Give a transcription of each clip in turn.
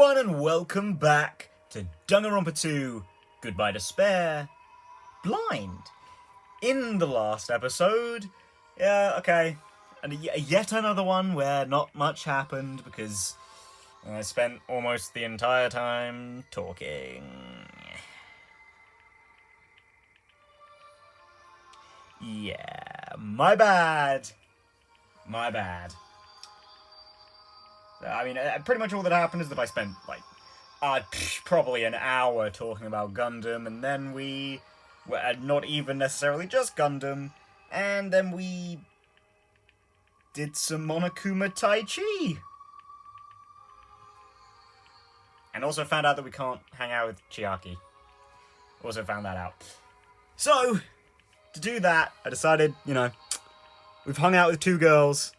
everyone, and welcome back to Danganronpa 2, Goodbye Despair, Blind. In the last episode, and yet another one where not much happened because I spent almost the entire time talking. Yeah, my bad. I mean, pretty much all that happened is that I spent, probably an hour talking about Gundam, and then we were not even necessarily just Gundam, and then we did some Monokuma Tai Chi. And also found out that we can't hang out with Chiaki. Also found that out. So, to do that, I decided, we've hung out with two girls.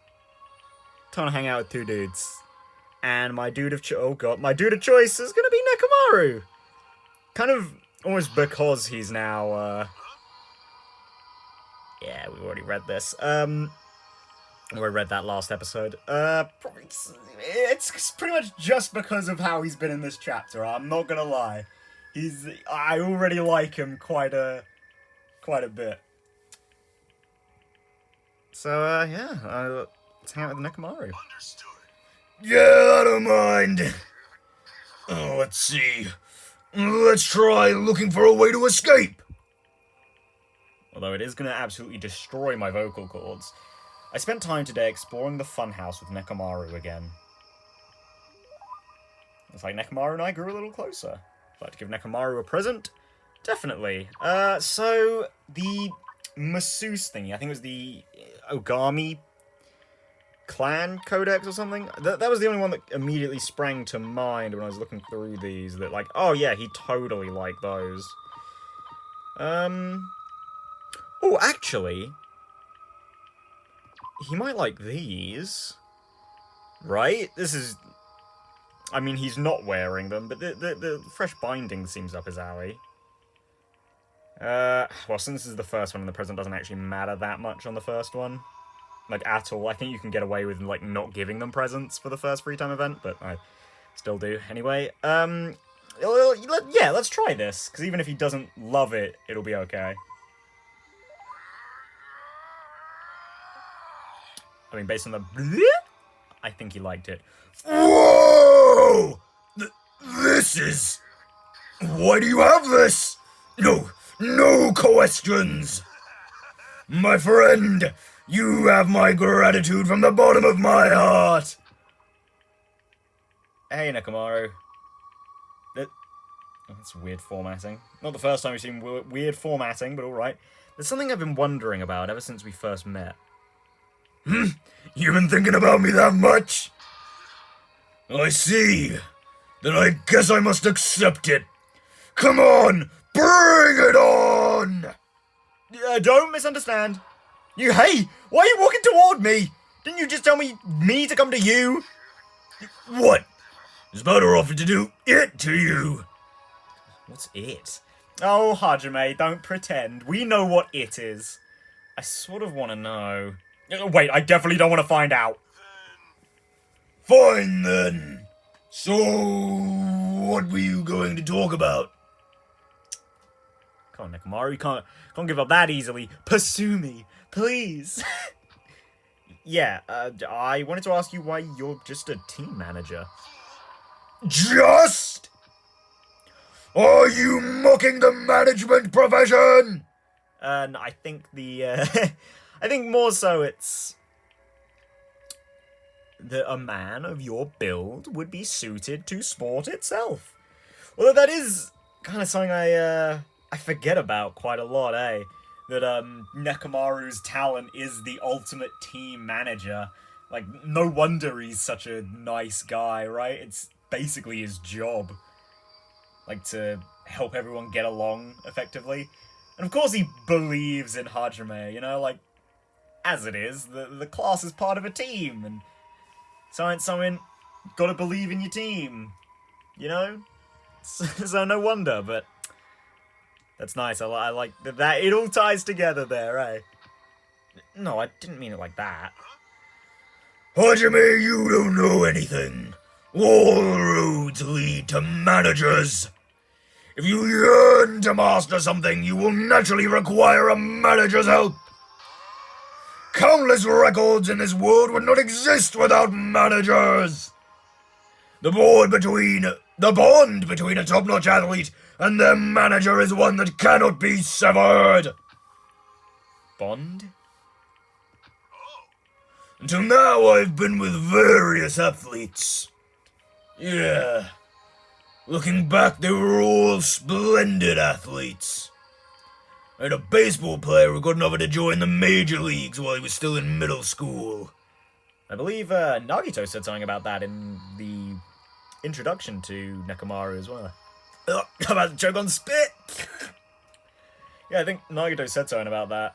Time to hang out with two dudes. And my dude of choice is gonna be Mechamaru. Kind of almost because he's now, yeah, we've already read this. We read that last episode. It's pretty much just because of how he's been in this chapter, I'm not gonna lie. I already like him quite a bit. So, yeah, let's hang out with Mechamaru. Understood. Yeah, I don't mind. Let's see. Let's try looking for a way to escape. Although it is going to absolutely destroy my vocal cords. I spent time today exploring the funhouse with Mechamaru again. It's like Mechamaru and I grew a little closer. I'd like to give Mechamaru a present? Definitely. So, the masseuse thingy, I think it was the Ogami Clan Codex or something? That was the only one that immediately sprang to mind when I was looking through these. That, oh yeah, he totally liked those. Oh, actually, he might like these. Right? This is... I mean, he's not wearing them, but the fresh binding seems up his alley. Well, since this is the first one and the present doesn't actually matter that much on the first one. At all. I think you can get away with, not giving them presents for the first free time event, but I still do. Anyway, yeah, let's try this, because even if he doesn't love it, it'll be okay. I mean, based on the I think he liked it. Whoa! This is... Why do you have this? No questions. My friend, you have my gratitude from the bottom of my heart. Hey, Mechamaru. That's weird formatting. Not the first time we've seen weird formatting, but alright. There's something I've been wondering about ever since we first met. You've been thinking about me that much? I see. Then I guess I must accept it. Come on, bring it on! Don't misunderstand. Hey, why are you walking toward me? Didn't you just tell me to come to you? What? Is better offered to do it to you. What's it? Oh, Hajime, don't pretend. We know what it is. I sort of want to know. Wait, I definitely don't want to find out. Fine, then. So, what were you going to talk about? Come on, Mechamaru, you can't give up that easily. Pursue me, please. Yeah, I wanted to ask you why you're just a team manager. Just? Are you mocking the management profession? I think I think more so it's that a man of your build would be suited to sport itself. Although that is kind of something I forget about quite a lot, eh? That, Mechamaru's talent is the ultimate team manager. No wonder he's such a nice guy, right? It's basically his job. To help everyone get along effectively. And of course he believes in Hajime, as it is, the class is part of a team, and something gotta believe in your team, So no wonder, but that's nice. I like that. It all ties together there, eh? No, I didn't mean it like that. Hajime, you don't know anything. All aptitudes lead to managers. If you yearn to master something, you will naturally require a manager's help. Countless records in this world would not exist without managers. The bond between a top-notch athlete and their manager is one that cannot be severed. Bond? Until now, I've been with various athletes. Yeah. Looking back, they were all splendid athletes. I had a baseball player who got an offer to join the major leagues while he was still in middle school. I believe Nagito said something about that in the introduction to Mechamaru as well. I'm about to choke on spit. Yeah, I think Nagito said something about that.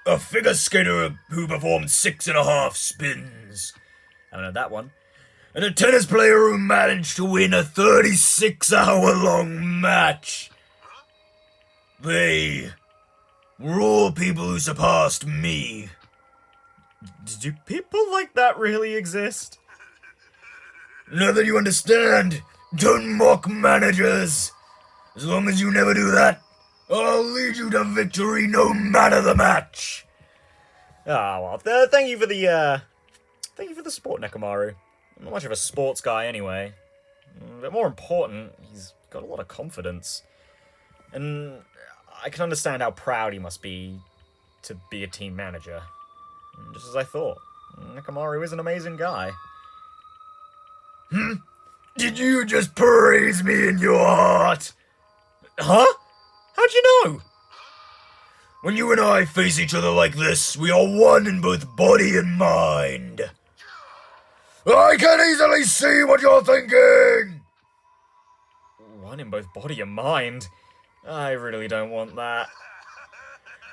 A figure skater who performed 6.5 spins. I don't know that one. And a tennis player who managed to win a 36-hour-long match. They were all people who surpassed me. Do people like that really exist? Now that you understand, don't mock managers. As long as you never do that, I'll lead you to victory no matter the match. Ah, well, thank you for the support, Mechamaru. I'm not much of a sports guy anyway. But more important, he's got a lot of confidence. And I can understand how proud he must be to be a team manager. Just as I thought. Mechamaru is an amazing guy. Did you just praise me in your heart? Huh? How'd you know? When you and I face each other like this, we are one in both body and mind. I can easily see what you're thinking! One in both body and mind? I really don't want that.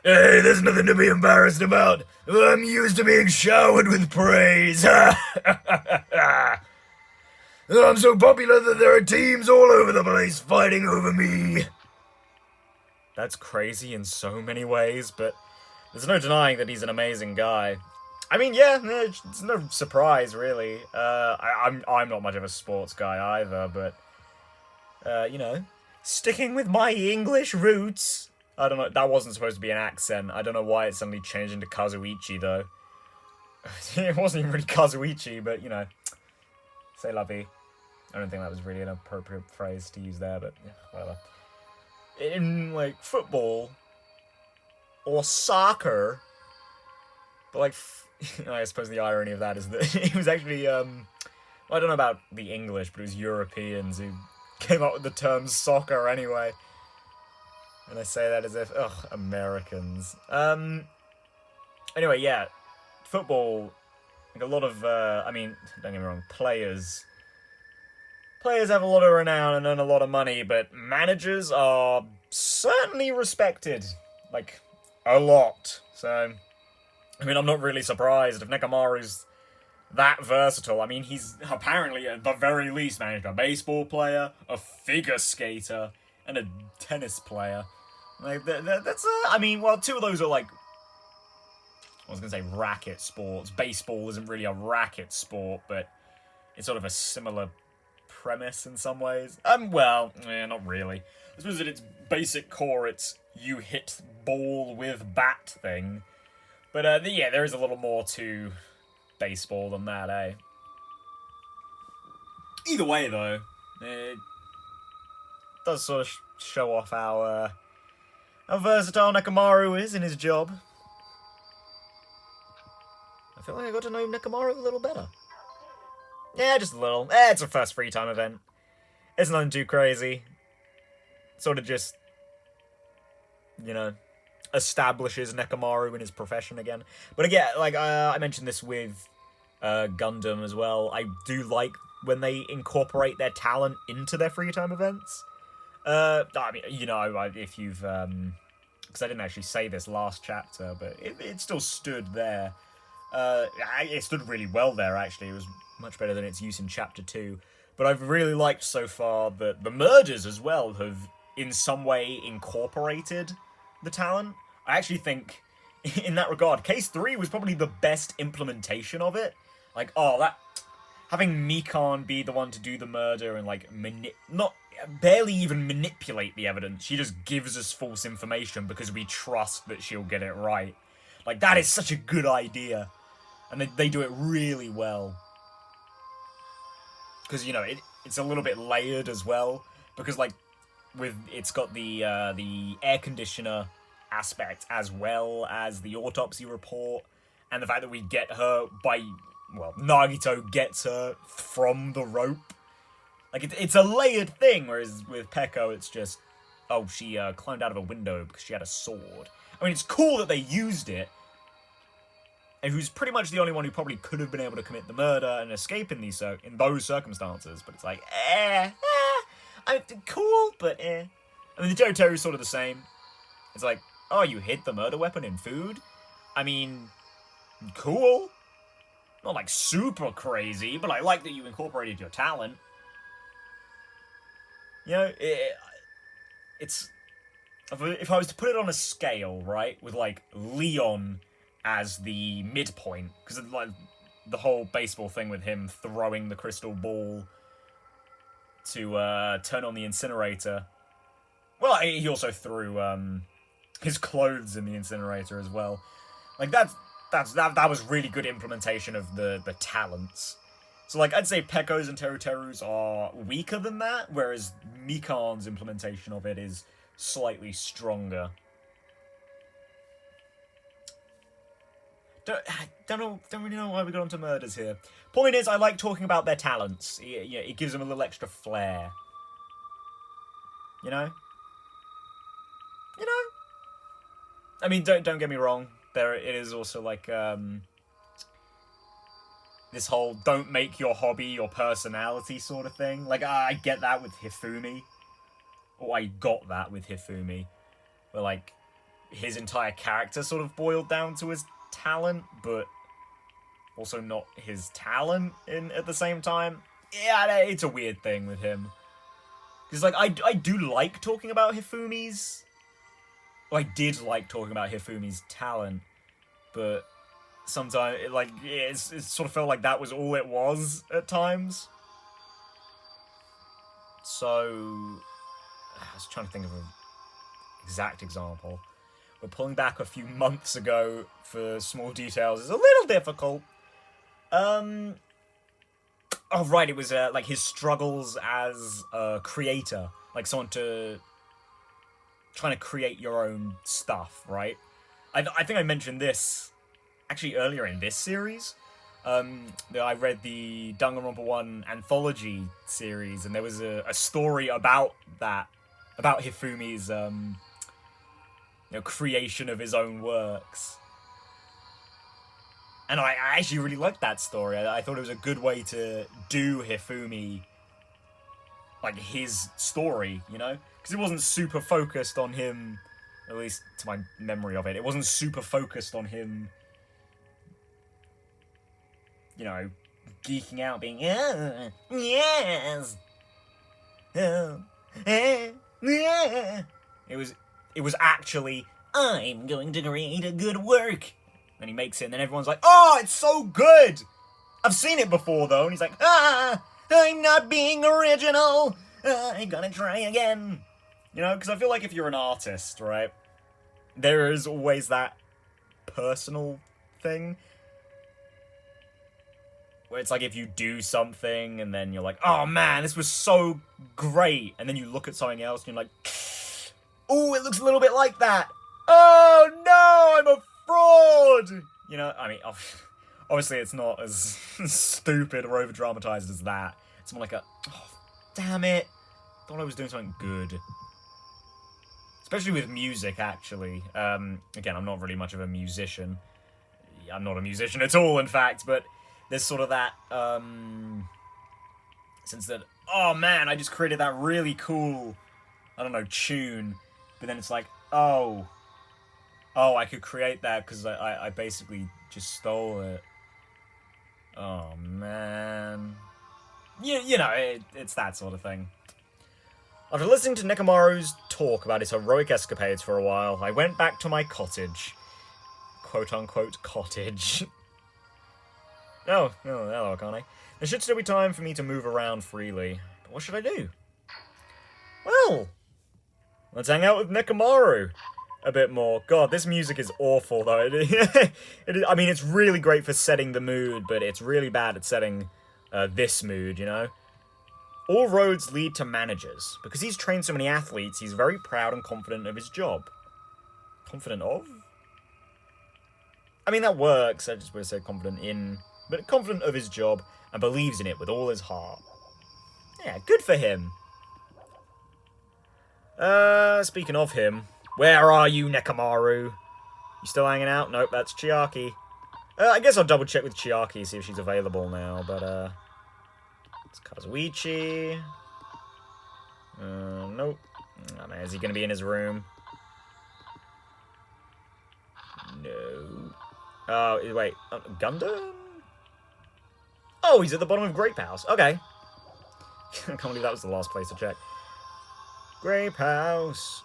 Hey, there's nothing to be embarrassed about. I'm used to being showered with praise. I'm so popular that there are teams all over the place fighting over me. That's crazy in so many ways, but there's no denying that he's an amazing guy. I mean, yeah, it's no surprise, really. I'm not much of a sports guy either, but, you know, sticking with my English roots. I don't know, that wasn't supposed to be an accent. I don't know why it suddenly changed into Kazuichi, though. It wasn't even really Kazuichi, but, you know, c'est la vie. I don't think that was really an appropriate phrase to use there, but, yeah, whatever. In, like, football or soccer, but, like, I suppose the irony of that is that it was actually, well, I don't know about the English, but it was Europeans who came up with the term soccer anyway. And I say that as if, ugh, Americans. Anyway, yeah, football, like a lot of, I mean, don't get me wrong, players have a lot of renown and earn a lot of money, but managers are certainly respected, like, a lot. So, I mean, I'm not really surprised if Mechamaru's that versatile. I mean, he's apparently, at the very least, managed a baseball player, a figure skater, and a tennis player. Like, that's, I mean, well, two of those are, like, I was going to say racket sports. Baseball isn't really a racket sport, but it's sort of a similar premise in some ways. Well, not really. I suppose at its basic core, it's you hit ball with bat thing. But, yeah, there is a little more to baseball than that, eh? Either way, though, it does sort of show off how versatile Mechamaru is in his job. I feel like I got to know Mechamaru a little better. Yeah, just a little. It's a first free time event. It's nothing too crazy. Sort of just, you know, establishes Mechamaru in his profession again. But again, like, I mentioned this with Gundam as well. I do like when they incorporate their talent into their free time events. I mean, you know, if you've, because I didn't actually say this last chapter, but it still stood there. It stood really well there, actually. It was much better than its use in Chapter 2. But I've really liked so far that the mergers as well have, in some way, incorporated the talent. I actually think, in that regard, Case 3 was probably the best implementation of it. Like, oh, that... having Mikan be the one to do the murder and, like, barely even manipulate the evidence. She just gives us false information because we trust that she'll get it right. Like, that is such a good idea. And they do it really well. Because, you know, it's a little bit layered as well. Because, like, it's got the air conditioner aspect as well as the autopsy report. And the fact that we get her Nagito gets her from the rope. Like, it's a layered thing, whereas with Peko, it's just, oh, she climbed out of a window because she had a sword. I mean, it's cool that they used it, and who's pretty much the only one who probably could have been able to commit the murder and escape in those circumstances, but it's like, cool, but I mean, the Jotaro's sort of the same. It's like, oh, you hid the murder weapon in food? I mean, cool. Not, like, super crazy, but I like that you incorporated your talent. You know, it's... If I was to put it on a scale, right, with, like, Leon as the midpoint, because, like, the whole baseball thing with him throwing the crystal ball to turn on the incinerator. Well, he also threw his clothes in the incinerator as well. Like, that was really good implementation of the talents. So, like, I'd say Peko's and Teruteru's are weaker than that, whereas Mikan's implementation of it is slightly stronger. Don't really know why we got onto murders here. Point is, I like talking about their talents. It gives them a little extra flair. You know? I mean, don't get me wrong. It is also like this whole don't make your hobby your personality sort of thing. Like, I get that with Hifumi. Or I got that with Hifumi. Where, like, his entire character sort of boiled down to his talent, but also not his talent at the same time. Yeah, it's a weird thing with him. Because, like, I do like talking about Hifumi's... Well, I did like talking about Hifumi's talent, but sometimes, it sort of felt like that was all it was at times. So, I was trying to think of an exact example. But pulling back a few months ago for small details is a little difficult. Oh, right, it was, like, his struggles as a creator. Like, trying to create your own stuff, right? I think I mentioned this actually earlier in this series. I read the Danganronpa 1 anthology series, and there was a story about that, about Hifumi's creation of his own works. And I actually really liked that story. I thought it was a good way to do Hifumi, like, his story, you know? Because it wasn't super focused on him, at least to my memory of it. It wasn't super focused on him, you know, geeking out, being, yes! It was actually, I'm going to create a good work. And he makes it, and then everyone's like, oh, it's so good! I've seen it before, though. And he's like, I'm not being original. I'm gonna try again. You know, because I feel like if you're an artist, right, there is always that personal thing. Where it's like if you do something, and then you're like, oh man, this was so great. And then you look at something else, and you're like, oh, it looks a little bit like that. Oh no, I'm a fraud! You know, I mean, obviously it's not as stupid or over-dramatized as that. It's more like oh, damn it. Thought I was doing something good. Especially with music, actually. Again, I'm not really much of a musician. I'm not a musician at all, in fact, but there's sort of that, sense that, oh man, I just created that really cool, I don't know, tune. But then it's like, oh, I could create that because I basically just stole it. Oh, man. You know, it's that sort of thing. After listening to Mechamaru's talk about his heroic escapades for a while, I went back to my cottage. Quote-unquote cottage. Oh, hello, Akane. There should still be time for me to move around freely. But what should I do? Well, let's hang out with Mechamaru a bit more. God, this music is awful, though. I mean, it's really great for setting the mood, but it's really bad at setting this mood, you know? All roads lead to managers. Because he's trained so many athletes, he's very proud and confident of his job. Confident of? I mean, that works. I just would have said confident in. But confident of his job and believes in it with all his heart. Yeah, good for him. Speaking of him, where are you, Mechamaru? You still hanging out? Nope, that's Chiaki. I guess I'll double check with Chiaki, see if she's available now, but, it's Kazuichi. Nope. Oh, man, is he gonna be in his room? No. Oh, wait. Gundam? Oh, he's at the bottom of Grape House. Okay. I can't believe that was the last place to check. Grape House.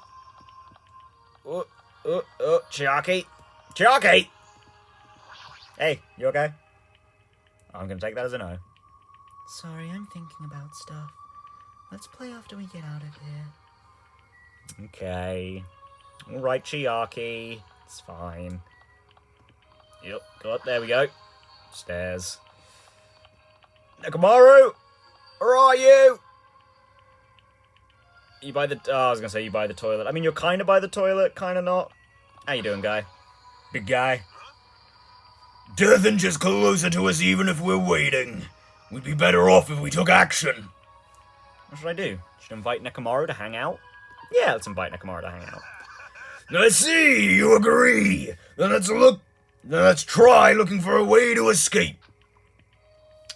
Chiaki. Chiaki! Hey, you okay? I'm gonna take that as a no. Sorry, I'm thinking about stuff. Let's play after we get out of here. Okay. Alright, Chiaki. It's fine. Yep, got there we go. Stairs. Mechamaru! Where are you? You by the... Oh, I was gonna say you by the toilet. I mean, you're kinda by the toilet, kinda not. How you doing, guy? Big guy? Death inches closer to us even if we're waiting. We'd be better off if we took action. What should I do? Should I invite Mechamaru to hang out? Yeah, let's invite Mechamaru to hang out. I see, you agree. Then let's try looking for a way to escape.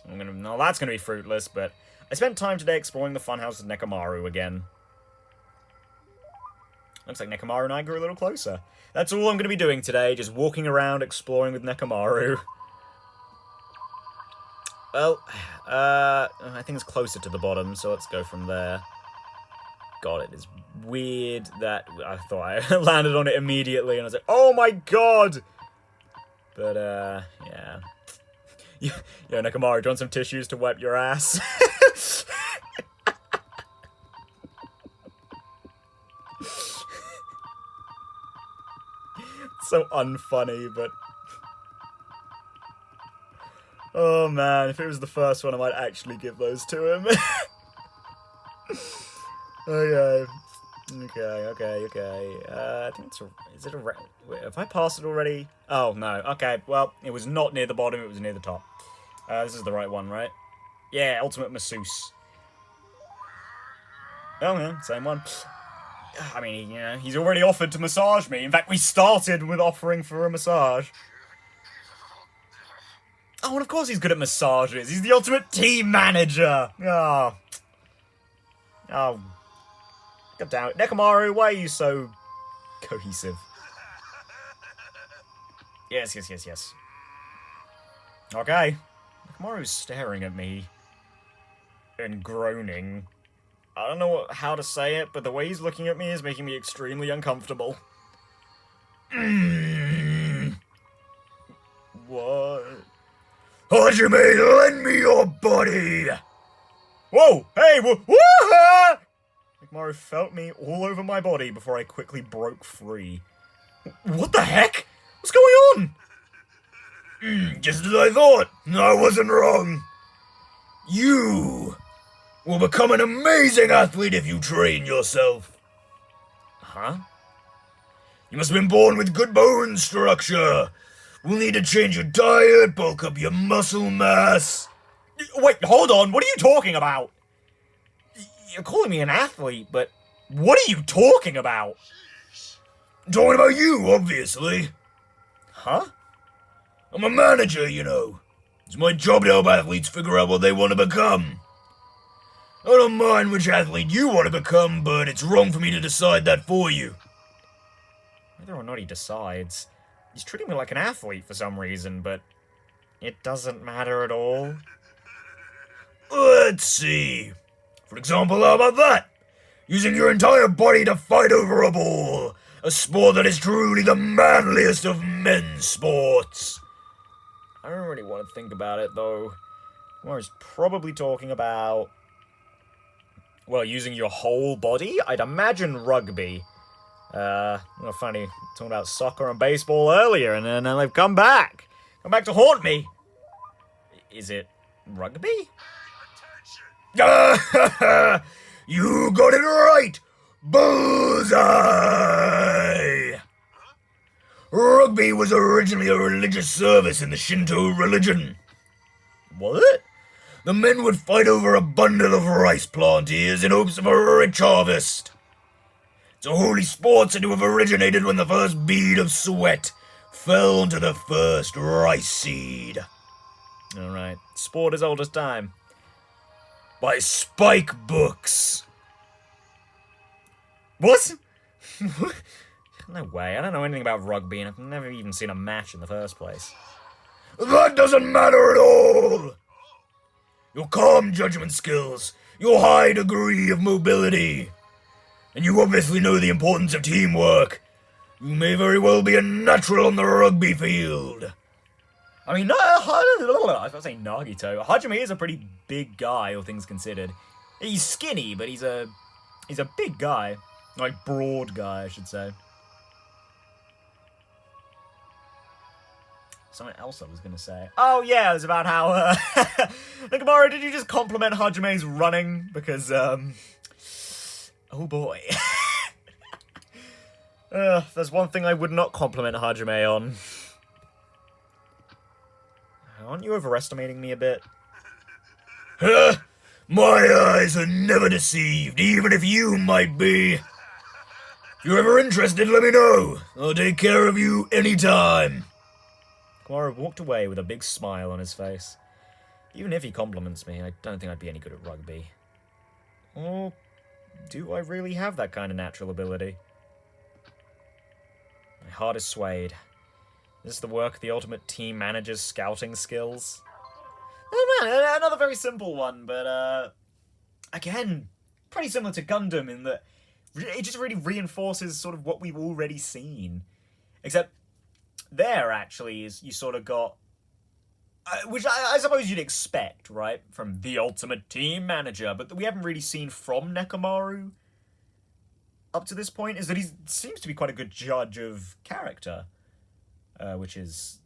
No, that's gonna be fruitless, but I spent time today exploring the funhouse with Mechamaru again. Looks like Mechamaru and I grew a little closer. That's all I'm gonna be doing today, just walking around exploring with Mechamaru. Well, I think it's closer to the bottom, so let's go from there. God, it is weird that I thought I landed on it immediately, and I was like, oh my god! But, yeah. Yo, Mechamaru, do you want some tissues to wipe your ass? So unfunny, but... Oh man, if it was the first one, I might actually give those to him. Okay. I think it's a... Is it a... Wait, have I passed it already? Oh, no. Okay, well, it was not near the bottom, it was near the top. This is the right one, right? Yeah, Ultimate Masseuse. Oh, yeah, same one. I mean, you know, he's already offered to massage me. In fact, we started with offering for a massage. Oh, and of course he's good at massages. He's the ultimate team manager. Oh. God damn it. Mechamaru, why are you so cohesive? Yes. Okay. Mechamaru's staring at me. And groaning. I don't know how to say it, but the way he's looking at me is making me extremely uncomfortable. What? Hajime, lend me your body! Whoa! Hey! Woo-ha! Mechamaru felt me all over my body before I quickly broke free. What the heck? What's going on? Just as I thought. I wasn't wrong. You will become an amazing athlete if you train yourself. Huh? You must have been born with good bone structure. We'll need to change your diet, bulk up your muscle mass. Wait, hold on. What are you talking about? You're calling me an athlete, but what are you talking about? I'm talking about you, obviously. Huh? I'm a manager, you know. It's my job to help athletes figure out what they want to become. I don't mind which athlete you want to become, but it's wrong for me to decide that for you. Whether or not he decides, he's treating me like an athlete for some reason, but it doesn't matter at all. Let's see. For example, how about that? Using your entire body to fight over a ball. A sport that is truly the manliest of men's sports. I don't really want to think about it, though. Nekamaru's probably talking about, well, using your whole body? I'd imagine rugby. Well, funny, talking about soccer and baseball earlier, and then they've come back. Come back to haunt me. Is it rugby? You got it right! Bullseye! Rugby was originally a religious service in the Shinto religion. What? The men would fight over a bundle of rice plant ears in hopes of a rich harvest. It's a holy sport said to have originated when the first bead of sweat fell onto the first rice seed. Alright, sport as old as time. By Spike Books. What? No way, I don't know anything about rugby, and I've never even seen a match in the first place. That doesn't matter at all! Your calm judgment skills, your high degree of mobility, and you obviously know the importance of teamwork. You may very well be a natural on the rugby field. I mean, I was about to say Nagito. Hajime is a pretty big guy, all things considered. He's skinny, but he's a big guy. Like, broad guy, I should say. Something else I was going to say. Oh, yeah, it was about how, Nekamaru, did you just compliment Hajime's running? Because, oh boy. There's one thing I would not compliment Hajime on. Aren't you overestimating me a bit? My eyes are never deceived, even if you might be. If you're ever interested, let me know. I'll take care of you anytime. Nekamaru walked away with a big smile on his face. Even if he compliments me, I don't think I'd be any good at rugby. Or do I really have that kind of natural ability? My heart is swayed. Is this the work of the ultimate team manager's scouting skills? Oh man, another very simple one, but again, pretty similar to Gundam in that it just really reinforces sort of what we've already seen. Except there, actually, is you sort of got, which I suppose you'd expect, right, from the ultimate team manager, but that we haven't really seen from Nekamaru up to this point, is that he seems to be quite a good judge of character. Which is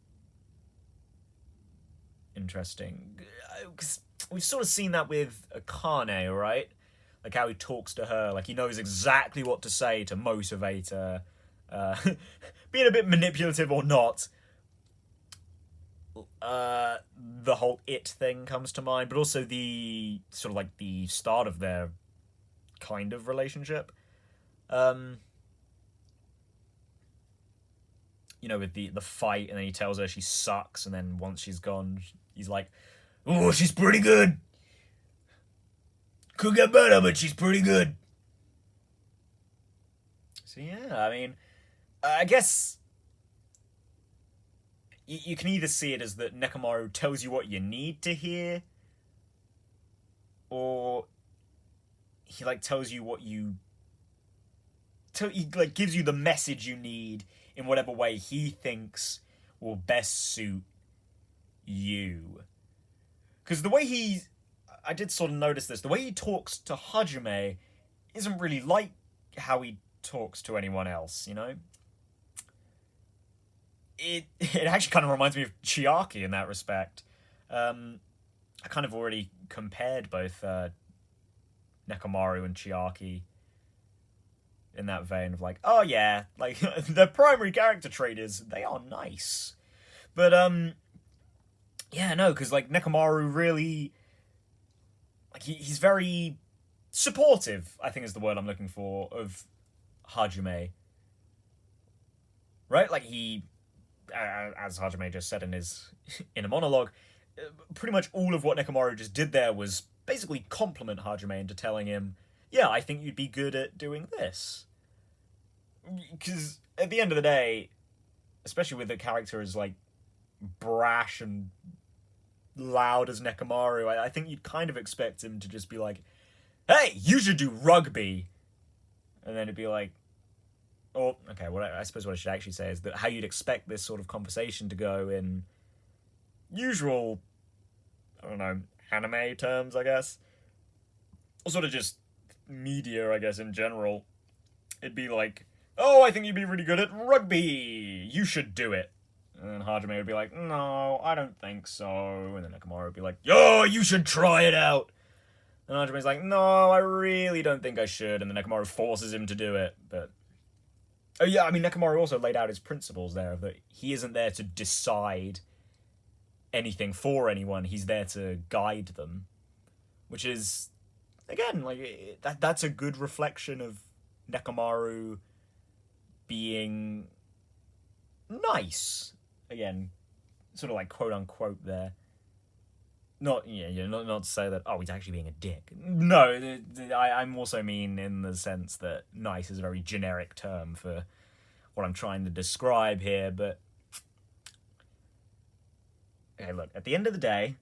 interesting. Because we've sort of seen that with Akane, right? Like how he talks to her, like he knows exactly what to say to motivate her. Being a bit manipulative or not. The whole it thing comes to mind, but also the sort of like the start of their kind of relationship. You know, with the fight, and then he tells her she sucks, and then once she's gone, he's like, oh, she's pretty good. Could get better, but she's pretty good. So yeah, I mean, I guess you can either see it as that Nekamaru tells you what you need to hear, or he, like, tells you what you... He, like, gives you the message you need in whatever way he thinks will best suit you. Because the way he... I did sort of notice this. The way he talks to Hajime isn't really like how he talks to anyone else, you know? It actually kind of reminds me of Chiaki in that respect. I kind of already compared both Nekamaru and Chiaki in that vein of like, oh yeah, like, their primary character trait is they are nice. But, yeah, no, because, like, Nekamaru really, like, he's very supportive, I think is the word I'm looking for, of Hajime. Right? Like, he, as Hajime just said in his inner monologue, pretty much all of what Nekamaru just did there was basically compliment Hajime into telling him, yeah, I think you'd be good at doing this. Because at the end of the day, especially with a character as, like, brash and loud as Nekamaru, I think you'd kind of expect him to just be like, hey, you should do rugby. And then it'd be like, oh, okay, I suppose what I should actually say is that how you'd expect this sort of conversation to go in usual, I don't know, anime terms, I guess. Or sort of just media, I guess, in general. It'd be like, oh, I think you'd be really good at rugby. You should do it. And then Hajime would be like, no, I don't think so. And then Mechamaru would be like, yo, you should try it out. And Hajime's like, no, I really don't think I should. And then Mechamaru forces him to do it. But, oh yeah, I mean, Mechamaru also laid out his principles there, that he isn't there to decide anything for anyone. He's there to guide them. Which is, again, like, that's a good reflection of Mechamaru being nice. Again, sort of like quote-unquote there. Not to say that, oh, he's actually being a dick. No, I'm also mean in the sense that nice is a very generic term for what I'm trying to describe here, but... Okay, look, at the end of the day,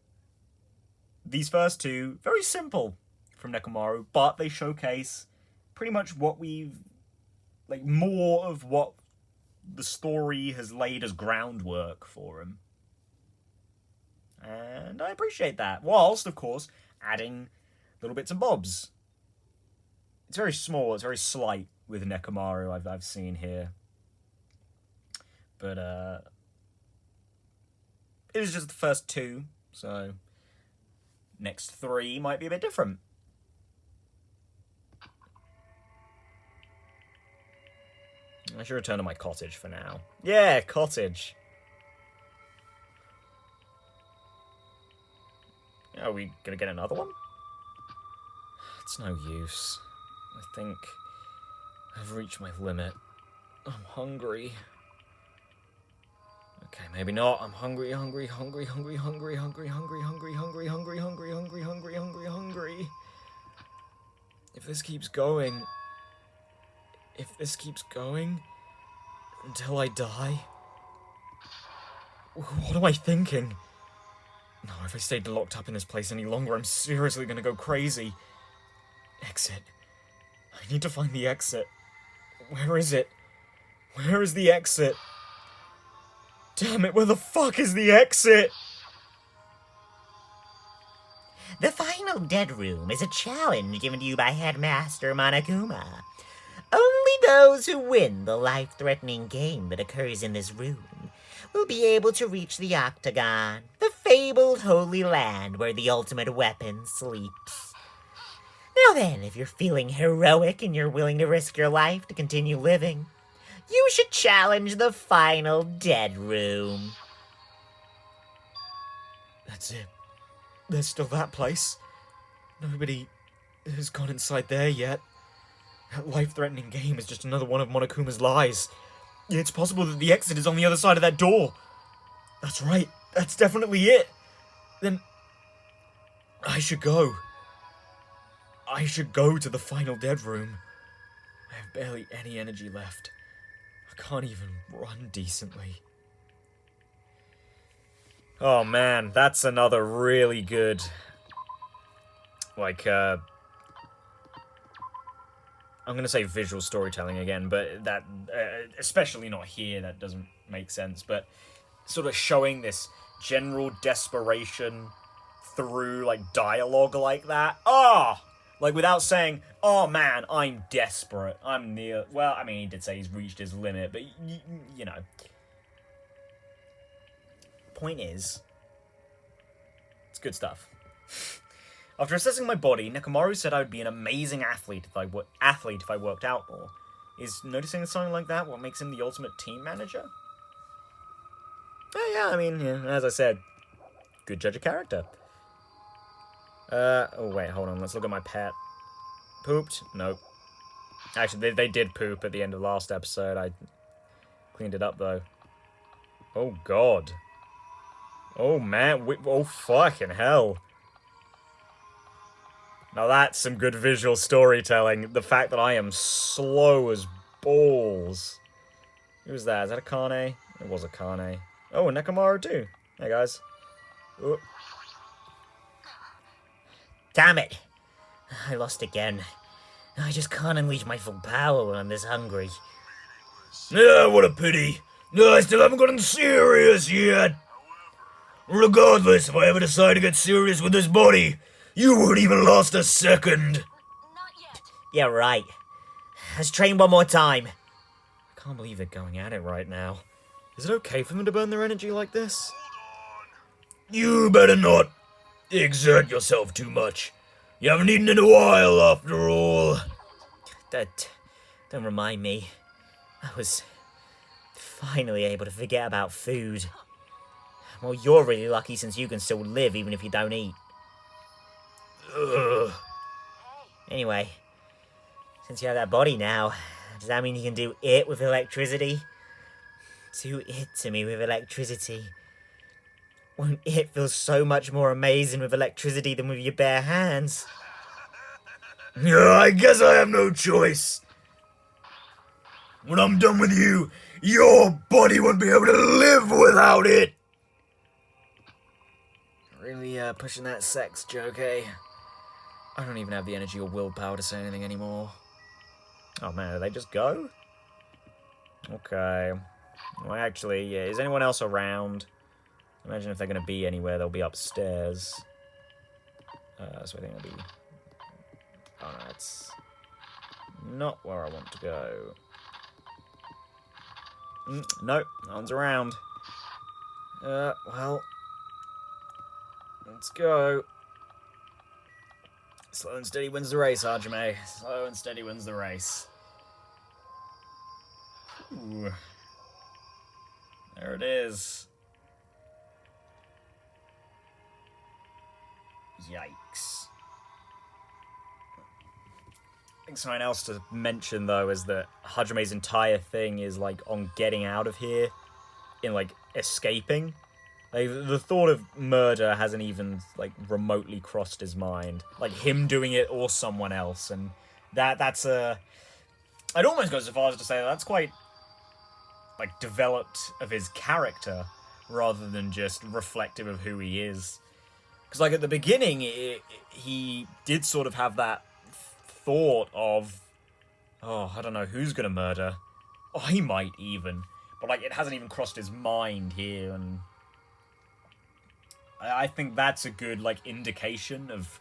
these first two, very simple from Mechamaru, but they showcase pretty much what we've... like, more of what the story has laid as groundwork for him. And I appreciate that, whilst, of course, adding little bits and bobs. It's very small, it's very slight with Mechamaru, I've seen here. But, it was just the first two, so next three might be a bit different. I should return to my cottage for now. Yeah, cottage. Are we gonna get another one? It's no use. I think I've reached my limit. I'm hungry. Okay, maybe not. I'm hungry. If this keeps going until I die, what am I thinking? No, if I stayed locked up in this place any longer, I'm seriously gonna go crazy. Exit. I need to find the exit. Where is it? Where is the exit? Damn it, where the fuck is the exit? The final dead room is a challenge given to you by Headmaster Monokuma. Only those who win the life-threatening game that occurs in this room will be able to reach the Octagon, the fabled holy land where the ultimate weapon sleeps. Now then, if you're feeling heroic and you're willing to risk your life to continue living, you should challenge the final dead room. That's it. There's still that place. Nobody has gone inside there yet. That life-threatening game is just another one of Monokuma's lies. It's possible that the exit is on the other side of that door. That's right. That's definitely it. Then I should go. I should go to the final dead room. I have barely any energy left. I can't even run decently. Oh man, that's another really good, like, I'm gonna say visual storytelling again, but that, especially not here, that doesn't make sense, but sort of showing this general desperation through, like, dialogue like that. Ah! Like, without saying, oh man, I'm desperate, I'm near... Well, I mean, he did say he's reached his limit, but, you know. Point is, it's good stuff. After assessing my body, Mechamaru said I would be an amazing athlete if I worked out more. Is noticing something like that what makes him the ultimate team manager? Yeah, I mean, yeah, as I said, good judge of character. Oh wait, hold on, let's look at my pet. Pooped? Nope. Actually, they did poop at the end of last episode. I cleaned it up, though. Oh, God. Oh, man. Oh, fucking hell. Now that's some good visual storytelling. The fact that I am slow as balls. Who's that? Is that a Kane? It was a Kane. Oh, and Mechamaru, too. Hey, guys. Oh. Damn it! I lost again. I just can't unleash my full power when I'm this hungry. Yeah, what a pity. No, I still haven't gotten serious yet. Regardless, if I ever decide to get serious with this body, you won't even last a second. Not yet. Yeah, right. Let's train one more time. I can't believe they're going at it right now. Is it okay for them to burn their energy like this? You better not exert yourself too much. You haven't eaten in a while, after all. Don't remind me. I was finally able to forget about food. Well, you're really lucky since you can still live even if you don't eat. Ugh. Anyway, since you have that body now, does that mean you can do it with electricity? Do it to me with electricity. Won't it feel so much more amazing with electricity than with your bare hands? Yeah, I guess I have no choice. When I'm done with you, your body won't be able to live without it. Really, pushing that sex joke, eh? I don't even have the energy or willpower to say anything anymore. Oh man, did they just go? Okay. Well, actually, yeah, is anyone else around? Imagine if they're going to be anywhere, they'll be upstairs. So I think they'll be... Oh no, it's not where I want to go. Nope, no one's around. Well... Let's go. Slow and steady wins the race, Hajime. Slow and steady wins the race. Ooh. There it is. Yikes. I think something else to mention, though, is that Hajime's entire thing is, like, on getting out of here, in, like, escaping. Like, the thought of murder hasn't even, like, remotely crossed his mind. Like, him doing it or someone else, and that's a... I'd almost go so far as to say that's quite, like, developed of his character, rather than just reflective of who he is. Because, like, at the beginning, he did sort of have that thought of, oh, I don't know, who's gonna murder? Oh, he might even. But, like, it hasn't even crossed his mind here, and... I think that's a good, like, indication of...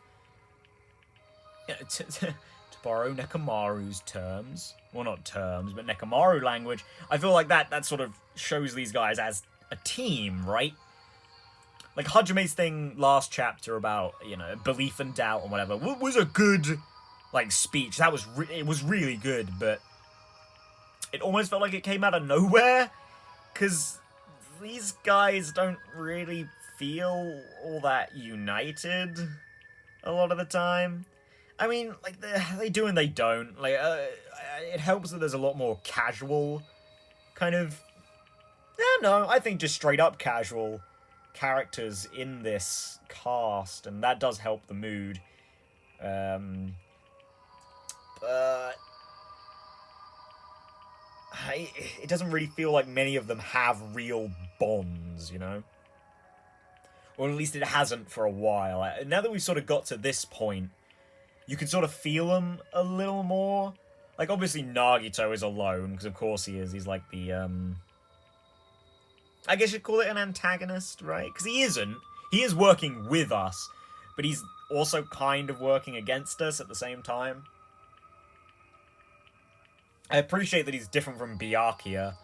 to borrow Mechamaru's terms. Well, not terms, but Mechamaru language. I feel like that sort of shows these guys as a team, right? Like, Hajime's thing last chapter about, you know, belief and doubt and whatever was a good, like, speech. That was it was really good, but it almost felt like it came out of nowhere, because these guys don't really feel all that united a lot of the time. I mean, like, they do and they don't. Like, it helps that there's a lot more casual kind of... no, I think just straight up casual characters in this cast, and that does help the mood. But it doesn't really feel like many of them have real bonds, you know? Or at least it hasn't for a while. Now that we've sort of got to this point, you can sort of feel them a little more. Like, obviously Nagito is alone, because of course he is. He's like the, I guess you'd call it an antagonist, right? Because he isn't. He is working with us, but he's also kind of working against us at the same time. I appreciate that he's different from Byakuya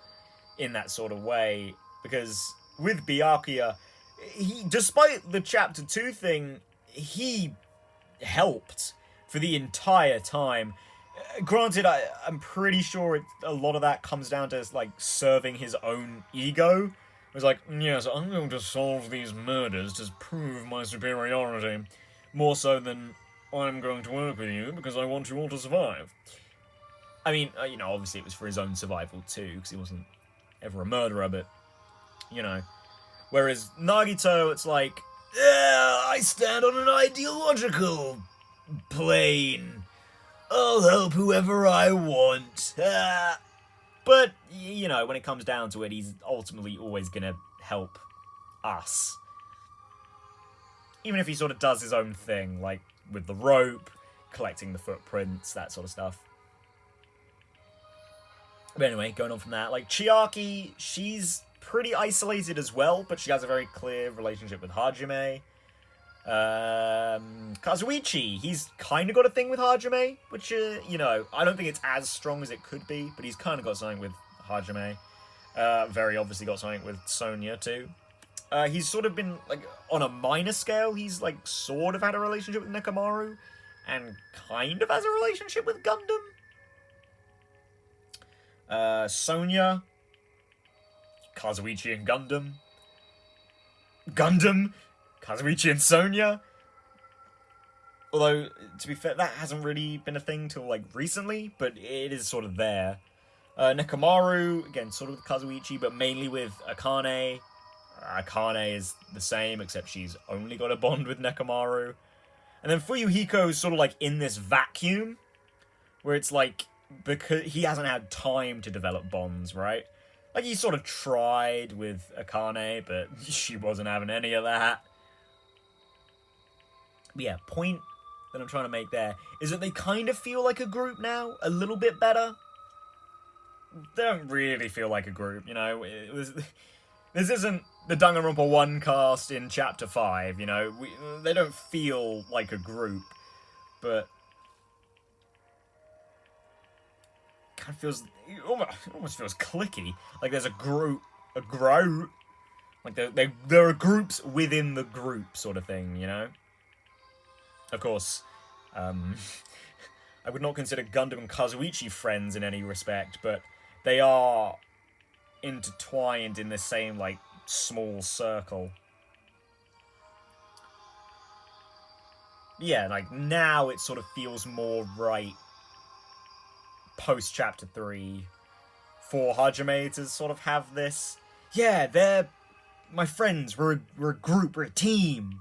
in that sort of way, because with Byakuya, he, despite the Chapter 2 thing, he helped for the entire time. Granted, I'm pretty sure a lot of that comes down to, like, serving his own ego. It was like, yes, I'm going to solve these murders to prove my superiority, more so than I'm going to work with you because I want you all to survive. I mean, you know, obviously it was for his own survival too, because he wasn't ever a murderer, but, you know. Whereas Nagito, it's like, yeah, I stand on an ideological plane. I'll help whoever I want. But, you know, when it comes down to it, he's ultimately always gonna help us. Even if he sort of does his own thing, like with the rope, collecting the footprints, that sort of stuff. But anyway, going on from that, like, Chiaki, she's pretty isolated as well, but she has a very clear relationship with Hajime. Kazuichi, he's kind of got a thing with Hajime, which, you know, I don't think it's as strong as it could be, but he's kind of got something with Hajime. Very obviously got something with Sonya, too. He's sort of been, like, on a minor scale, he's, like, sort of had a relationship with Mechamaru, and kind of has a relationship with Gundam. Sonya, Kazuichi and Gundam. Gundam, Kazuichi and Sonya. Although, to be fair, that hasn't really been a thing till, like, recently, but it is sort of there. Nekamaru, again, sort of with Kazuichi, but mainly with Akane. Akane is the same, except she's only got a bond with Nekamaru. And then Fuyuhiko's sort of, like, in this vacuum, where it's, like, because he hasn't had time to develop bonds, right? Like, he sort of tried with Akane, but she wasn't having any of that. But yeah, point that I'm trying to make there is that they kind of feel like a group now, a little bit better. They don't really feel like a group, you know? This isn't the Danganronpa 1 cast in Chapter 5, you know? They don't feel like a group, but kind of feels, it almost feels clicky. Like there's a group, like there are groups within the group sort of thing, you know? Of course, I would not consider Gundam and Kazuichi friends in any respect, but they are intertwined in the same, like, small circle. Yeah, like, now it sort of feels more right post-Chapter 3 for Hajime to sort of have this, yeah, they're my friends, we're a group, we're a team.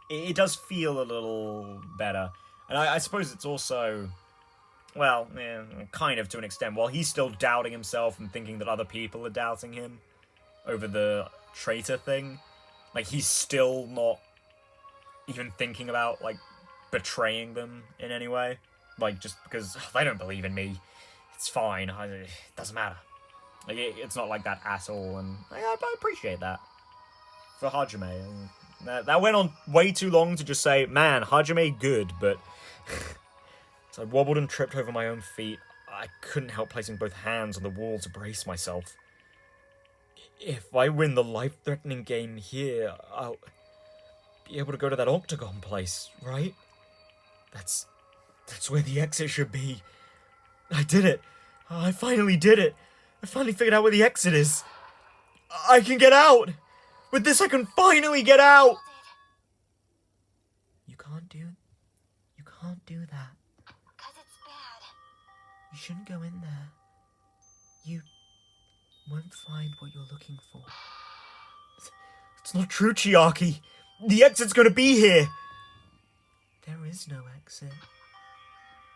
It does feel a little better. And I suppose it's also, well, yeah, kind of to an extent, while he's still doubting himself and thinking that other people are doubting him over the traitor thing, like, he's still not even thinking about, like, betraying them in any way. Like, just because they don't believe in me, it's fine, it doesn't matter. Like, it's not like that at all, and I appreciate that for Hajime. And that went on way too long to just say, man, Hajime good, but so I wobbled and tripped over my own feet. I couldn't help placing both hands on the wall to brace myself. If I win the life-threatening game here, I'll be able to go to that octagon place, right? That's where the exit should be. I did it. I finally did it. I finally figured out where the exit is. I can get out! With this, I can finally get out! You can't do that. 'Cause it's bad. You shouldn't go in there. You won't find what you're looking for. It's not true, Chiaki. The exit's gonna be here. There is no exit.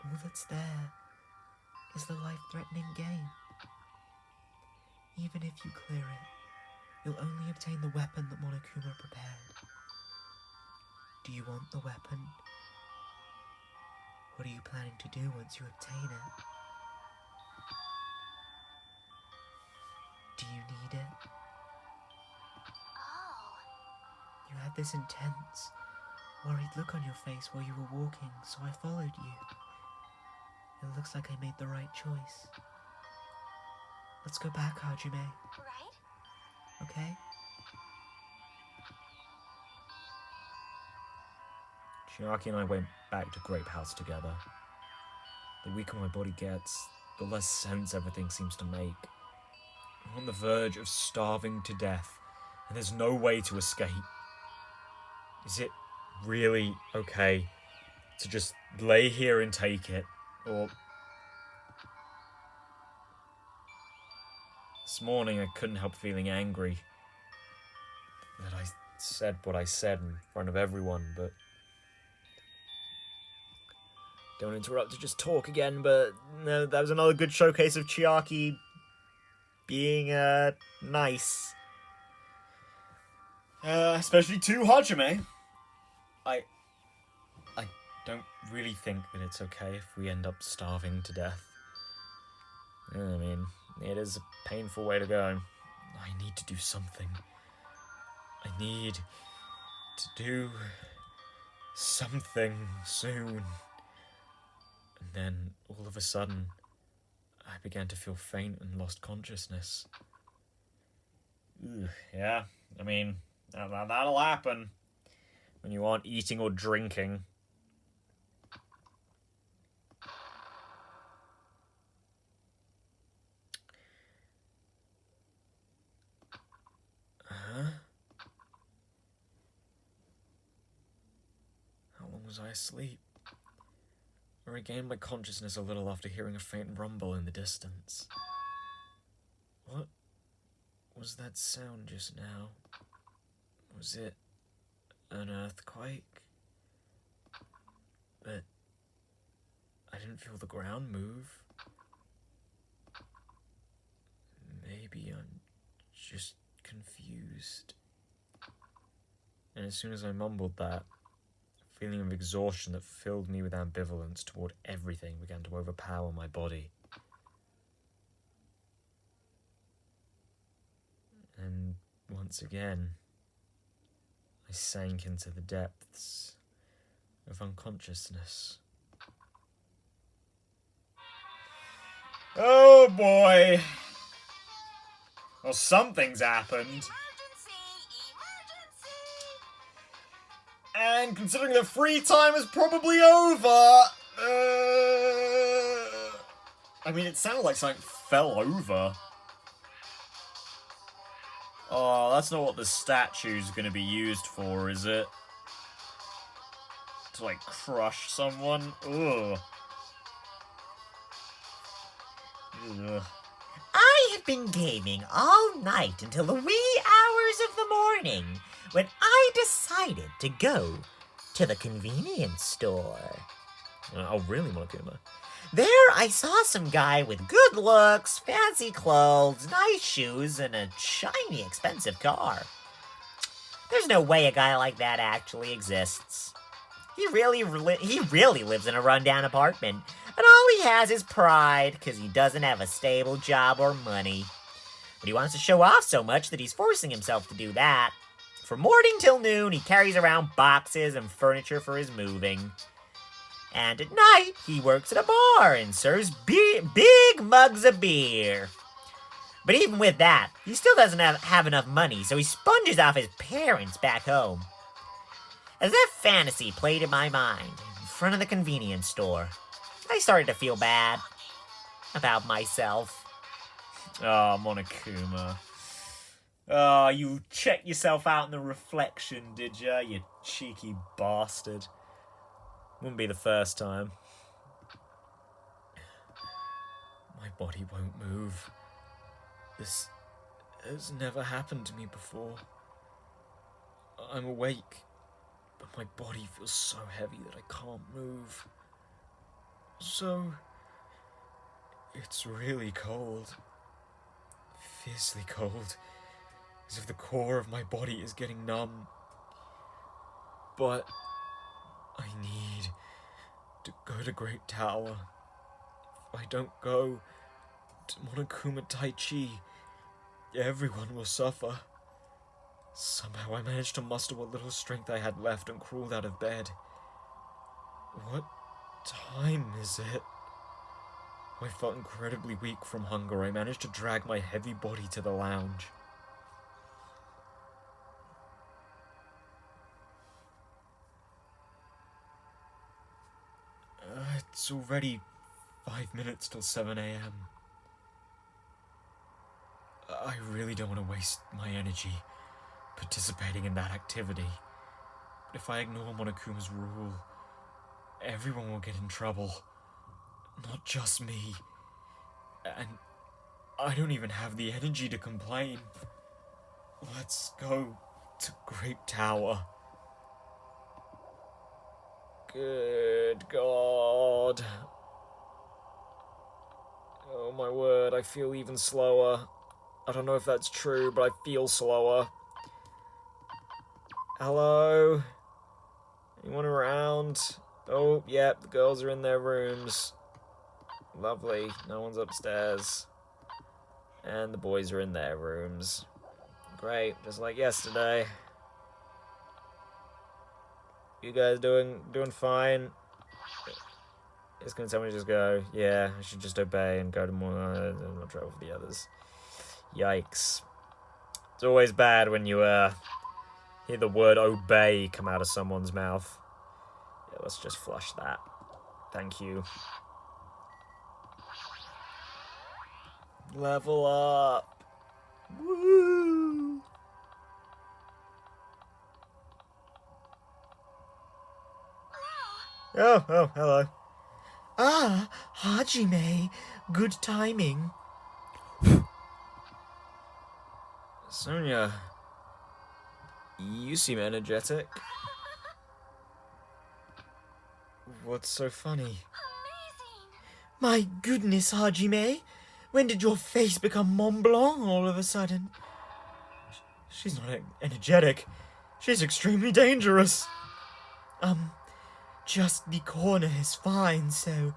All that's there is the life-threatening game. Even if you clear it, you'll only obtain the weapon that Monokuma prepared. Do you want the weapon? What are you planning to do once you obtain it? Do you need it? Oh. You had this intense, worried look on your face while you were walking, so I followed you. It looks like I made the right choice. Let's go back, Hajime, Right? okay? Chiaki and I went back to Grape House together. The weaker my body gets, the less sense everything seems to make. I'm on the verge of starving to death, and there's no way to escape. Is it really okay to just lay here and take it? Or this morning I couldn't help feeling angry that I said what I said in front of everyone, but don't interrupt to just talk again, but no, that was another good showcase of Chiaki being, nice. Especially to Hajime. I don't really think that it's okay if we end up starving to death. I mean, it is a painful way to go. I need to do something. I need to do something soon. And then, all of a sudden, I began to feel faint and lost consciousness. Ugh, yeah, I mean, that'll happen when you aren't eating or drinking. Huh? How long was I asleep? I regained my consciousness a little after hearing a faint rumble in the distance. What was that sound just now? Was it an earthquake? But I didn't feel the ground move. Maybe I'm just confused. And as soon as I mumbled that, a feeling of exhaustion that filled me with ambivalence toward everything began to overpower my body. And once again, I sank into the depths of unconsciousness. Oh boy! Well, something's happened. Emergency! And considering that free time is probably over, I mean, it sounded like something fell over. Oh, that's not what the statue's gonna be used for, is it? To, like, crush someone? Ugh. Ugh. I have been gaming all night until the wee hours of the morning when I decided to go to the convenience store. Oh, really, Monokuma? There I saw some guy with good looks, fancy clothes, nice shoes, and a shiny, expensive car. There's no way a guy like that actually exists. He really lives in a rundown apartment, and all he has is pride because he doesn't have a stable job or money. But he wants to show off so much that he's forcing himself to do that. From morning till noon, he carries around boxes and furniture for his moving. And at night, he works at a bar and serves big mugs of beer. But even with that, he still doesn't have enough money, so he sponges off his parents back home. As that fantasy played in my mind, in front of the convenience store, I started to feel bad about myself. Oh, Monokuma. Oh, you checked yourself out in the reflection, did ya? You cheeky bastard. Wouldn't be the first time. My body won't move. This has never happened to me before. I'm awake, but my body feels so heavy that I can't move. So, it's really cold. Fiercely cold. As if the core of my body is getting numb. But I need to go to Great Tower. If I don't go to Monokuma Taichi, everyone will suffer. Somehow I managed to muster what little strength I had left and crawled out of bed. What time is it? I felt incredibly weak from hunger. I managed to drag my heavy body to the lounge. It's already 5 minutes till 7 a.m. I really don't want to waste my energy participating in that activity. But if I ignore Monokuma's rule, everyone will get in trouble. Not just me. And I don't even have the energy to complain. Let's go to Great Tower. Good God. Oh my word, I feel even slower. I don't know if that's true, but I feel slower. Hello? Anyone around? Oh, yep, the girls are in their rooms. Lovely, no one's upstairs. And the boys are in their rooms. Great, just like yesterday. You guys doing fine? It's gonna tell me to just go. Yeah, I should just obey and go to more. Not trouble for the others. Yikes! It's always bad when you hear the word obey come out of someone's mouth. Yeah, let's just flush that. Thank you. Level up. Woo! Oh, hello. Ah, Hajime. Good timing. Sonia, you seem energetic. What's so funny? Amazing! My goodness, Hajime. When did your face become Mont Blanc all of a sudden? She's not energetic. She's extremely dangerous. Just the corner is fine, so...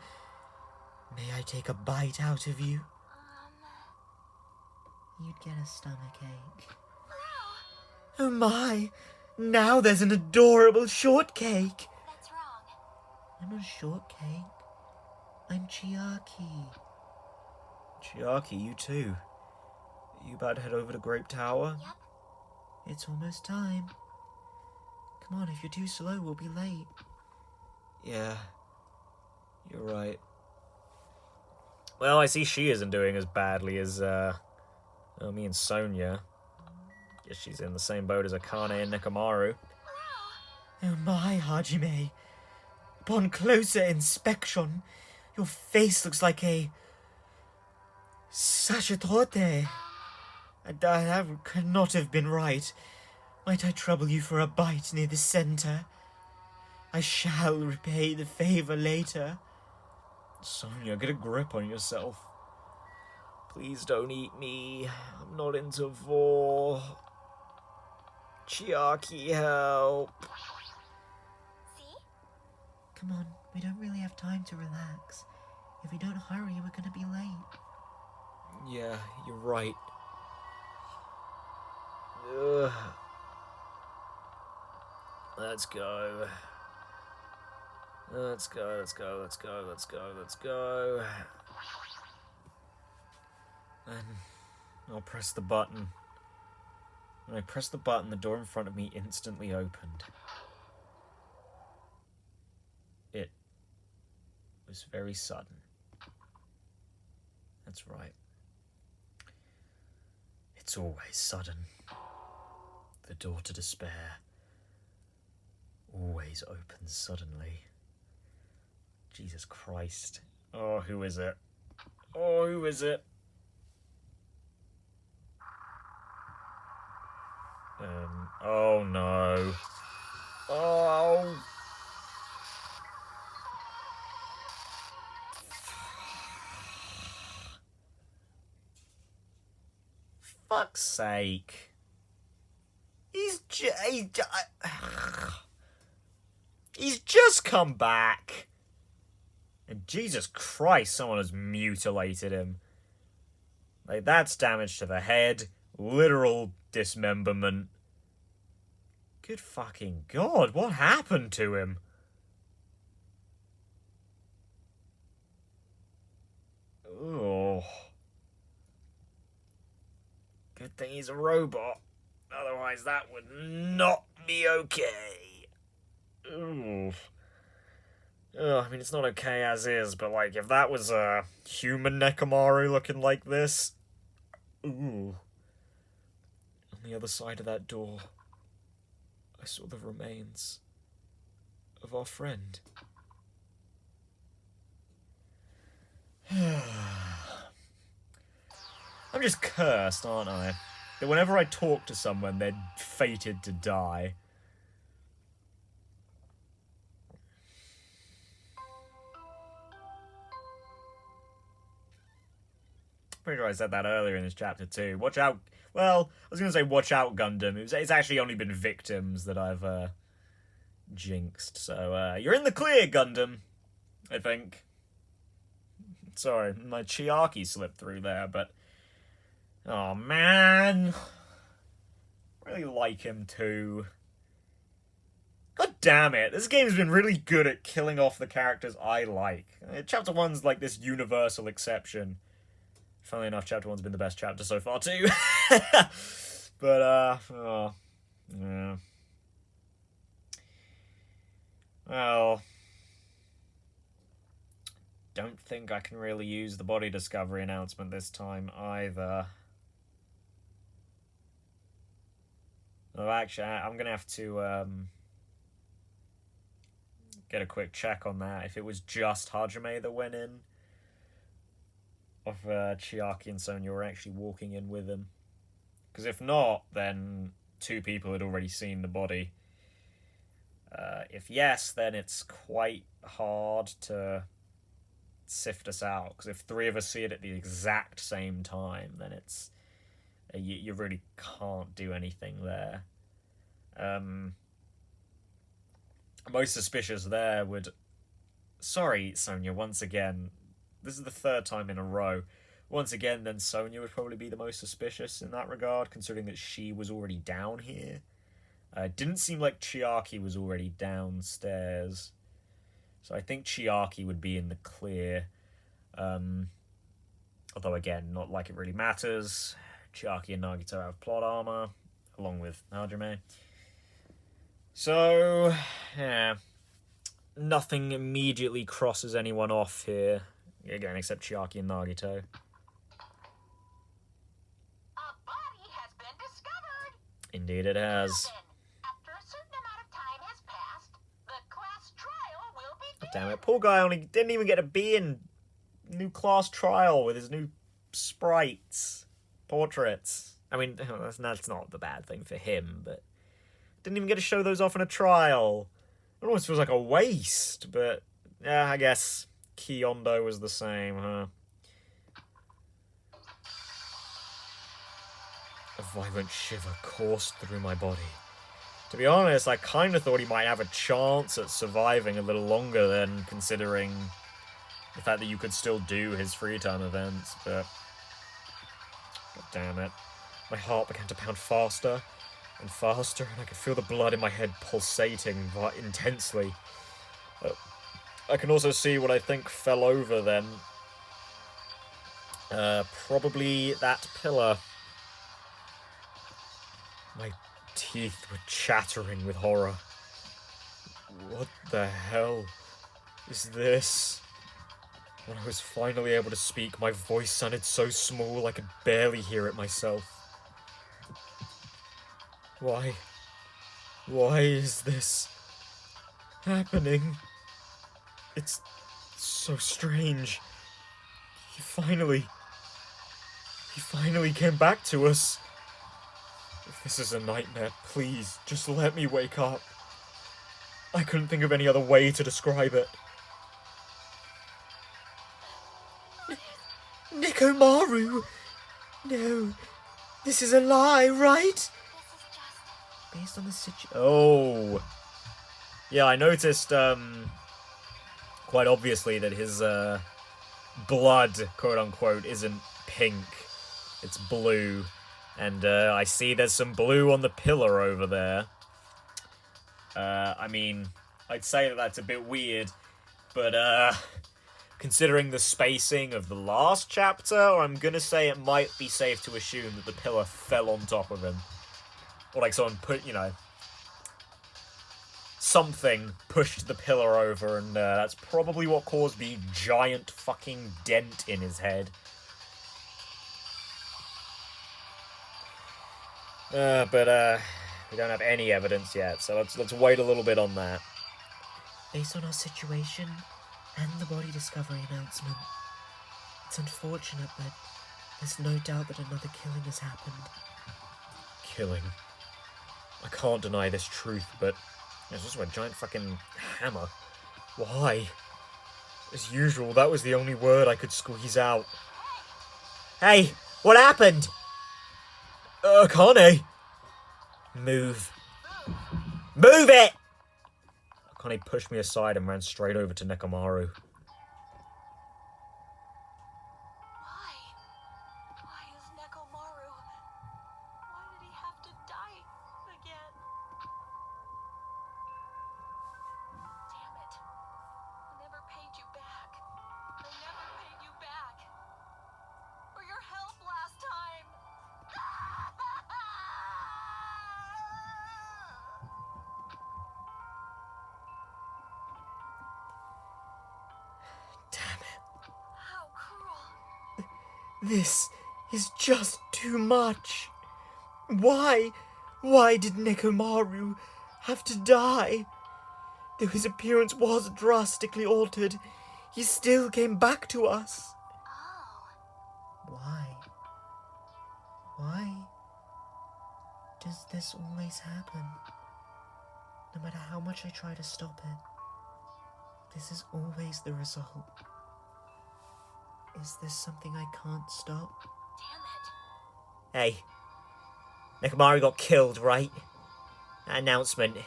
May I take a bite out of you? You'd get a stomachache. Oh my! Now there's an adorable shortcake! That's wrong. I'm not a shortcake. I'm Chiaki. Chiaki, you too. You about to head over to Grape Tower? Yep. It's almost time. Come on, if you're too slow, we'll be late. Yeah, you're right. Well, I see she isn't doing as badly as, me and Sonia. Guess she's in the same boat as Akane and Mechamaru. Oh my, Hajime. Upon closer inspection, your face looks like a... sacerdote. That could not have been right. Might I trouble you for a bite near the center? I shall repay the favor later. Sonia, get a grip on yourself. Please don't eat me. I'm not into vor. Chiaki, help. See? Come on, we don't really have time to relax. If we don't hurry, we're gonna be late. Yeah, you're right. Ugh. Let's go. Let's go. And I'll press the button. When I pressed the button, the door in front of me instantly opened. It was very sudden. That's right. It's always sudden. The door to despair always opens suddenly. Jesus Christ. Oh, who is it? Oh, who is it? Oh no. Oh. Fuck's sake. He's just come back. And Jesus Christ, someone has mutilated him. Like, that's damage to the head. Literal dismemberment. Good fucking God, what happened to him? Oh. Good thing he's a robot. Otherwise, that would not be okay. Ooh. Oh, I mean, it's not okay as is, but, like, if that was a human Mechamaru looking like this... Ooh. On the other side of that door, I saw the remains of our friend. I'm just cursed, aren't I? That whenever I talk to someone, they're fated to die. Pretty sure I said that earlier in this chapter too. Watch out. Well, I was going to say watch out, Gundam. It's actually only been victims that I've jinxed. So you're in the clear, Gundam, I think. Sorry, my Chiaki slipped through there, but Oh, man. I really like him, too. God damn it. This game's been really good at killing off the characters I like. Chapter 1's like this universal exception. Funnily enough, Chapter 1's been the best chapter so far, too. But, oh, yeah. Well, don't think I can really use the body discovery announcement this time either. Oh, actually, I'm gonna have to get a quick check on that. If it was just Hajime that went in, or if Chiaki and Sonya were actually walking in with him. Because if not, then 2 people had already seen the body. If yes, then it's quite hard to sift us out. Because if 3 of us see it at the exact same time, then it's you really can't do anything there. Most suspicious there would... Sorry, Sonya, once again. This is the 3rd time in a row. Once again, then Sonya would probably be the most suspicious in that regard, considering that she was already down here. It didn't seem like Chiaki was already downstairs. So I think Chiaki would be in the clear. Although, again, not like it really matters. Chiaki and Nagito have plot armor, along with Hajime. So, yeah. Nothing immediately crosses anyone off here. Again, except Chiaki and Nagito. A body has been discovered. Indeed it has. After a certain amount of time has passed, the class trial will begin. Damn it, poor guy only didn't even get to be in new class trial with his new sprites, portraits. I mean, that's not the bad thing for him, but didn't even get to show those off in a trial. It almost feels like a waste, but yeah, I guess Kiyondo was the same, huh? A violent shiver coursed through my body. To be honest, I kind of thought he might have a chance at surviving a little longer than, considering the fact that you could still do his free time events, but... God damn it. My heart began to pound faster and faster, and I could feel the blood in my head pulsating intensely. I can also see what I think fell over then. Probably that pillar. My teeth were chattering with horror. What the hell is this? When I was finally able to speak, my voice sounded so small I could barely hear it myself. Why is this happening? It's so strange. He finally came back to us. If this is a nightmare, please, just let me wake up. I couldn't think of any other way to describe it. Mechamaru! No, this is a lie, right? Based on the situation. Oh. Yeah, I noticed, quite obviously that his, blood, quote-unquote, isn't pink. It's blue. And, I see there's some blue on the pillar over there. I mean, I'd say that that's a bit weird, but, considering the spacing of the last chapter, I'm gonna say it might be safe to assume that the pillar fell on top of him. Or like someone something pushed the pillar over, and that's probably what caused the giant fucking dent in his head. But we don't have any evidence yet, so let's wait a little bit on that. Based on our situation and the body discovery announcement, it's unfortunate, but there's no doubt that another killing has happened. Killing? I can't deny this truth, but there's also a giant fucking hammer. Why? As usual, that was the only word I could squeeze out. Hey, what happened? Akane! Move. Move it! Akane pushed me aside and ran straight over to Mechamaru. Why is Nekomaru This is just too much. Why did Nekomaru have to die? Though his appearance was drastically altered, he still came back to us. Why? Why does this always happen? No matter how much I try to stop it, this is always the result. Is this something I can't stop? Damn it. Hey, Mechamaru got killed, right? That announcement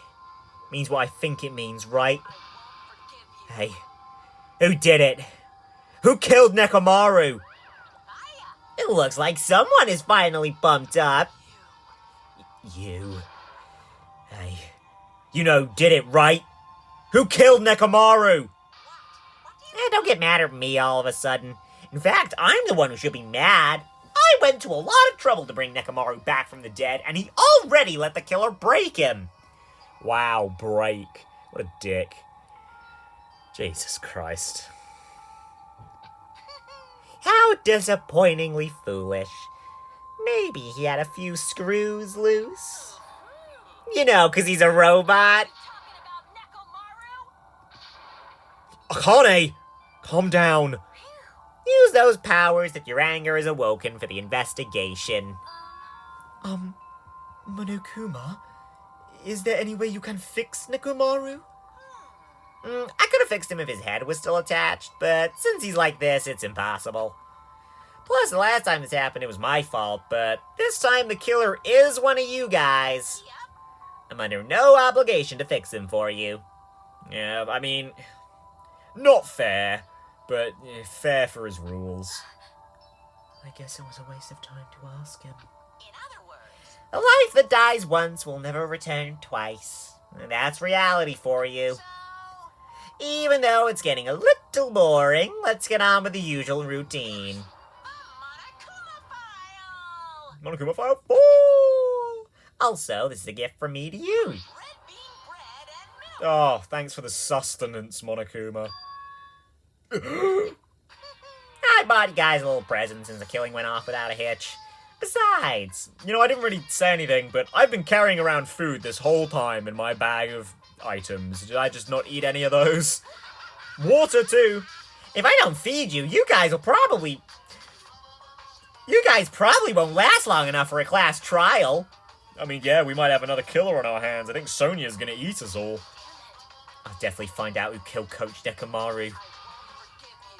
means what I think it means, right? Hey, who did it? Who killed Mechamaru? It looks like someone is finally bumped up. You. Hey, you know, did it, right? Who killed Mechamaru? Don't get mad at me all of a sudden. In fact, I'm the one who should be mad. I went to a lot of trouble to bring Mechamaru back from the dead, and he already let the killer break him. Wow, break. What a dick. Jesus Christ. How disappointingly foolish. Maybe he had a few screws loose. You know, 'cause he's a robot. Akane! Calm down. Use those powers if your anger is awoken for the investigation. Monokuma? Is there any way you can fix Nekomaru? I could have fixed him if his head was still attached, but since he's like this, it's impossible. Plus, the last time this happened, it was my fault, but this time the killer is one of you guys. I'm under no obligation to fix him for you. Yeah, I mean, not fair, but fair for his rules. I guess it was a waste of time to ask him. In other words, A life that dies once will never return twice. And that's reality for you. so Even though it's getting a little boring, let's get on with the usual routine. Monokuma file. Monokuma File 4! Also, this is a gift from me to you. Red bean bread and milk. Oh, thanks for the sustenance, Monokuma. I bought you guys a little present since the killing went off without a hitch. Besides, You know, I didn't really say anything, but I've been carrying around food this whole time in my bag of items. Did I just not eat any of those? Water, too. if I don't feed you, you guys probably won't last long enough for a class trial. I mean, yeah, we might have another killer on our hands. I think Sonia's gonna eat us all. I'll definitely find out who killed Coach Nekomaru.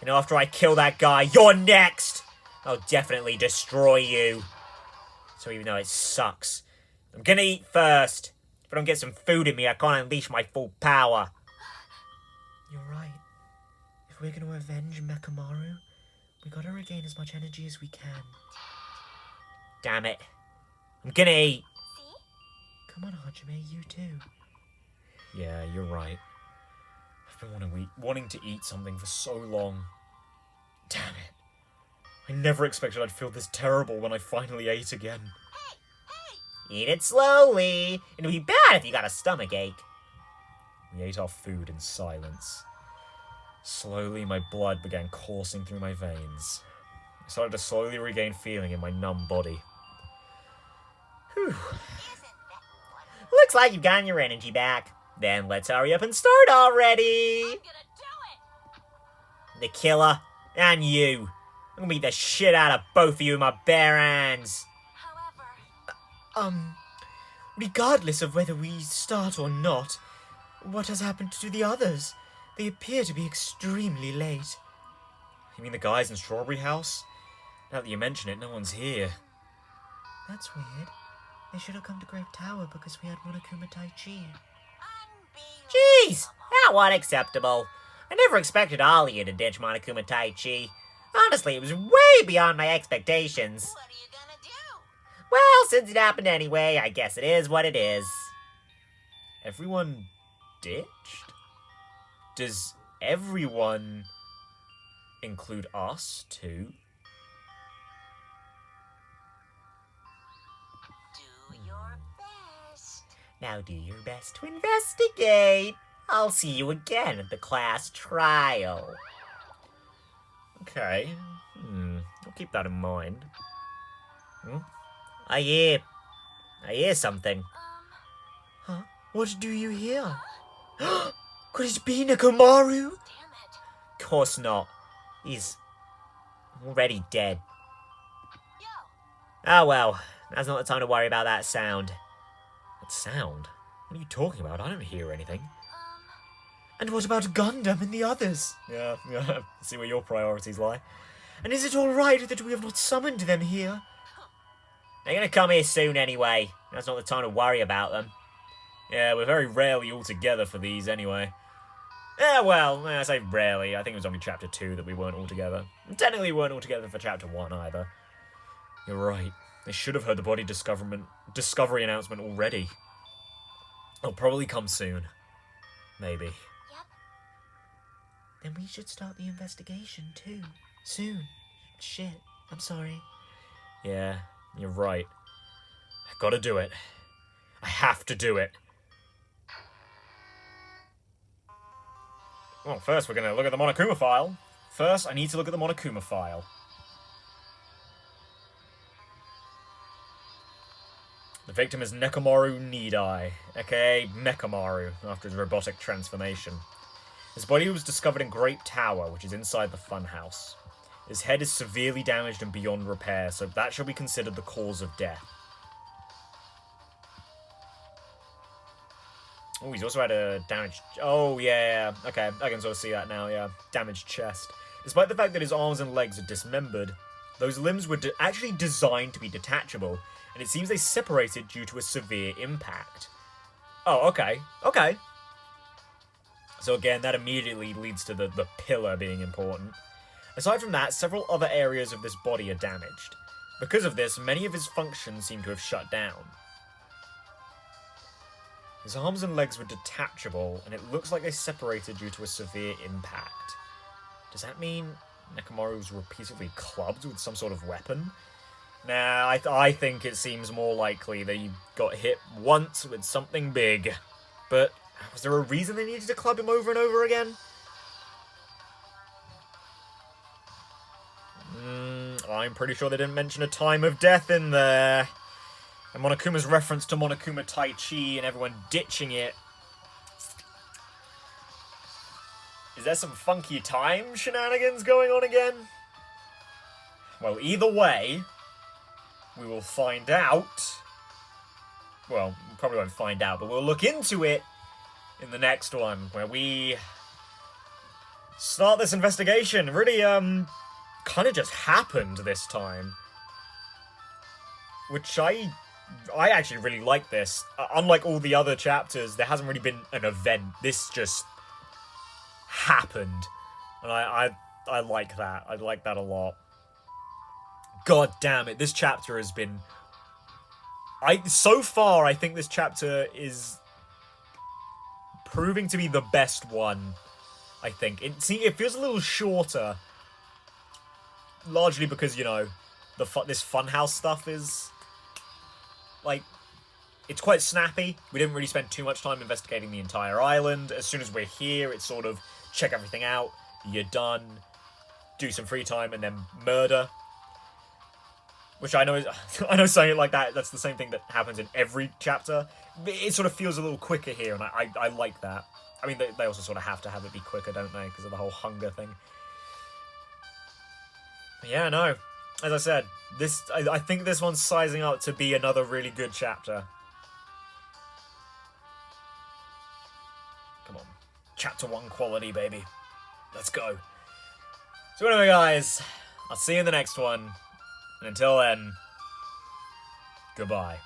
And after I kill that guy, you're next! I'll definitely destroy you. So even though it sucks, I'm gonna eat first. If I don't get some food in me, I can't unleash my full power. You're right. If we're going to avenge Mechamaru, we gotta regain as much energy as we can. Damn it. I'm gonna eat. See? Come on, Hajime, you too. Yeah, you're right. I've been wanting to eat something for so long. Damn it. I never expected I'd feel this terrible when I finally ate again. Eat it slowly. It'll be bad if you got a stomach ache. We ate our food in silence. Slowly, my blood began coursing through my veins. I started to slowly regain feeling in my numb body. Whew. Isn't that wonderful? Looks like you've gotten your energy back. Then let's hurry up and start already. I'm gonna do it. The killer and you. I'm gonna beat the shit out of both of you with my bare hands. However, Regardless of whether we start or not, what has happened to the others? They appear to be extremely late. You mean the guys in Strawberry House? Now that you mention it, no one's here. That's weird. They should have come to Grape Tower because we had Monokuma Tai Chi. Jeez, that wasn't acceptable. I never expected all of you to ditch Monokuma Tai Chi. Honestly, it was way beyond my expectations. what are you gonna do? Well, since it happened anyway, I guess it is what it is. Everyone ditched? Does everyone include us, too? Do your best. Now do your best to investigate. I'll see you again at the class trial. Okay. I'll keep that in mind. I hear something. Huh? What do you hear? Could it be Nekomaru? Damn it. Of course not. He's already dead. Yo, Ah well, now's not the time to worry about that sound. What sound? What are you talking about? I don't hear anything. And what about Gundam and the others? Yeah. See where your priorities lie. And is it alright that we have not summoned them here? They're gonna come here soon anyway. Now's not the time to worry about them. Yeah, we're very rarely all together for these anyway. Yeah, well, I say rarely. I think it was only chapter 2 that we weren't all together. And technically, we weren't all together for chapter 1 either. You're right. They should have heard the body discovery announcement already. It'll probably come soon. Maybe. yep. Then we should start the investigation too. Soon. Shit. I'm sorry. Yeah, you're right. I gotta do it. I have to do it. Well, first we're gonna look at the Monokuma file. First, I need to look at the Monokuma file. The victim is Nekomaru Nidai, aka Mechamaru, after his robotic transformation. His body was discovered in Grape Tower, which is inside the funhouse. His head is severely damaged and beyond repair, so that shall be considered the cause of death. Oh, he's also had a damaged... Oh, yeah. Okay, I can sort of see that now, yeah. Damaged chest. Despite the fact that his arms and legs are dismembered, those limbs were actually designed to be detachable, and it seems they separated due to a severe impact. Oh, okay. Okay. So again, that immediately leads to the pillar being important. Aside from that, several other areas of this body are damaged. Because of this, many of his functions seem to have shut down. His arms and legs were detachable, and it looks like they separated due to a severe impact. Does that mean Nekomaru was repeatedly clubbed with some sort of weapon? Nah, I think it seems more likely that he got hit once with something big. But was there a reason they needed to club him over and over again? I'm pretty sure they didn't mention a time of death in there. And Monokuma's reference to Monokuma Tai Chi and everyone ditching it. Is there some funky time shenanigans going on again? Well, either way, we will find out. Well, we probably won't find out, but we'll look into it in the next one, where we start this investigation. It really, kind of just happened this time. Which I actually really like this. Unlike all the other chapters, there hasn't really been an event. This just happened. And I like that. I like that a lot. God damn it, this chapter has been... So far, I think this chapter is proving to be the best one, I think. It feels a little shorter. Largely because, you know, this funhouse stuff is... like, it's quite snappy. We didn't really spend too much time investigating the entire island. As soon as we're here, it's sort of check everything out, you're done, do some free time, and then murder. Which I know is, I know saying it like that, that's the same thing that happens in every chapter. It sort of feels a little quicker here, and I like that. I mean, they also sort of have to have it be quicker, don't they? Because of the whole hunger thing. Yeah, no. As I said, I think this one's sizing up to be another really good chapter. Come on. Chapter 1 quality, baby. Let's go. So anyway, guys, I'll see you in the next one. And until then, goodbye.